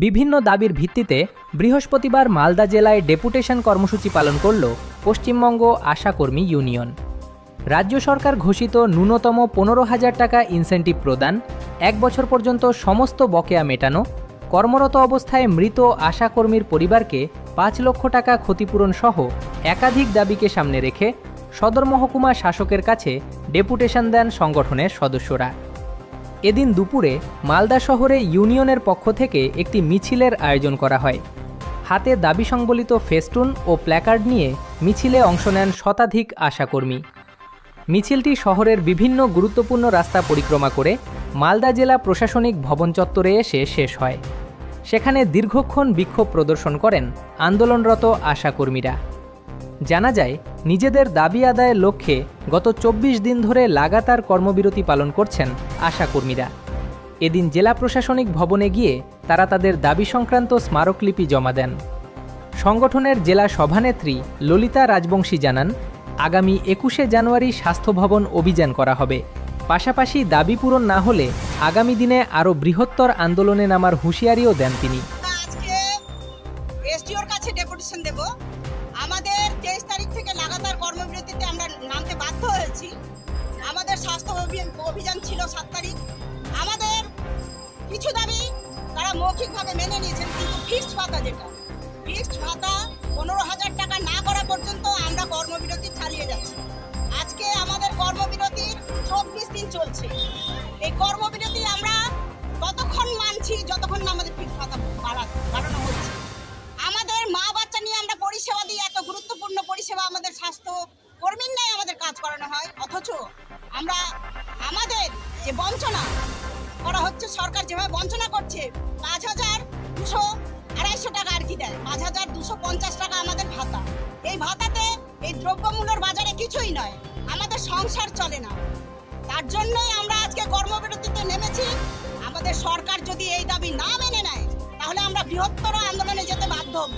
বিভিন্ন দাবির ভিত্তিতে বৃহস্পতিবার মালদা জেলায় ডেপুটেশন কর্মসূচি পালন করল পশ্চিমবঙ্গ আশাকর্মী ইউনিয়ন। রাজ্য সরকার ঘোষিত ন্যূনতম 15,000 টাকা ইনসেন্টিভ প্রদান, 1 বছর পর্যন্ত সমস্ত বকেয়া মেটানো, কর্মরত অবস্থায় মৃত আশাকর্মীর পরিবারকে 5 লক্ষ টাকা ক্ষতিপূরণ সহ একাধিক দাবিকে সামনে রেখে সদর মহকুমা শাসকের কাছে ডেপুটেশন দেন সংগঠনের সদস্যরা। এদিন দুপুরে মালদা শহরে ইউনিয়নের পক্ষ থেকে একটি মিছিলের আয়োজন করা হয়। হাতে দাবি সংবলিত ফেস্টুন ও প্ল্যাকার্ড নিয়ে মিছিলে অংশ নেন শতাধিক আশাকর্মী। মিছিলটি শহরের বিভিন্ন গুরুত্বপূর্ণ রাস্তা পরিক্রমা করে মালদা জেলা প্রশাসনিক ভবন চত্বরে এসে শেষ হয়। সেখানে দীর্ঘক্ষণ বিক্ষোভ প্রদর্শন করেন আন্দোলনরত আশাকর্মীরা। জানা যায়, নিজেদের দাবি আদায়ের লক্ষ্যে গত 24 দিন ধরে লাগাতার কর্মবিরতি পালন করছেন আশাকর্মীরা। এদিন জেলা প্রশাসনিক ভবনে গিয়ে তারা তাদের দাবি সংক্রান্ত স্মারকলিপি জমা দেন। সংগঠনের জেলা সভানেত্রী ললিতা রাজবংশী জানান, আগামী 21শে জানুয়ারি স্বাস্থ্য ভবন অভিযান করা হবে। পাশাপাশি দাবি পূরণ না হলে আগামী দিনে আরও বৃহত্তর আন্দোলনে নামার হুঁশিয়ারিও দেন তিনি। আজকে এসডিওর কাছে ডেপুটেশন দেব। আমাদের 23 তারিখ থেকে লাগাতার কর্মবিরতিতে আমরা নামতে বাধ্য হয়েছি। আমাদের স্বাস্থ্য অভিযান ছিল 7 তারিখ। আমাদের কিছু দাবি তারা মৌখিকভাবে মেনে নিয়েছেন, কিন্তু ফিক্সড ভাতা, যেটা ফিক্সড ভাতা 15,000 টাকা না করা পর্যন্ত আমরা কর্মবিরতি চালিয়ে যাচ্ছি। আজকে আমাদের কর্মবিরতির 24 দিন চলছে। এই কর্মবিরতি আমরা ততক্ষণ মানছি যতক্ষণ না আমাদের ফিক্সড ভাতা বাড়ানো হচ্ছে। আমাদের মা বাচ্চা নিয়ে আমরা পরিষেবা দিই, এত গুরুত্বপূর্ণ পরিষেবা আমাদের স্বাস্থ্য কর্মীর নেই, আমাদের কাজ করানো হয়। অথচ আমরা আমাদের যে বঞ্চনা করা হচ্ছে, সরকার যেভাবে বঞ্চনা করছে, 5,200-250 টাকা আর কি দেয়, 5,250 টাকা আমাদের ভাতা। এই ভাতাতে এই দ্রব্যমূল্যের বাজারে কিছুই নয়, আমাদের সংসার চলে না। তার জন্যই আমরা আজকে কর্মবিরতিতে নেমেছি। আমাদের সরকার যদি এই দাবি না মেনে নেয়, তাহলে আমরা বৃহত্তর আন্দোলনে যেতে বাধ্য হব।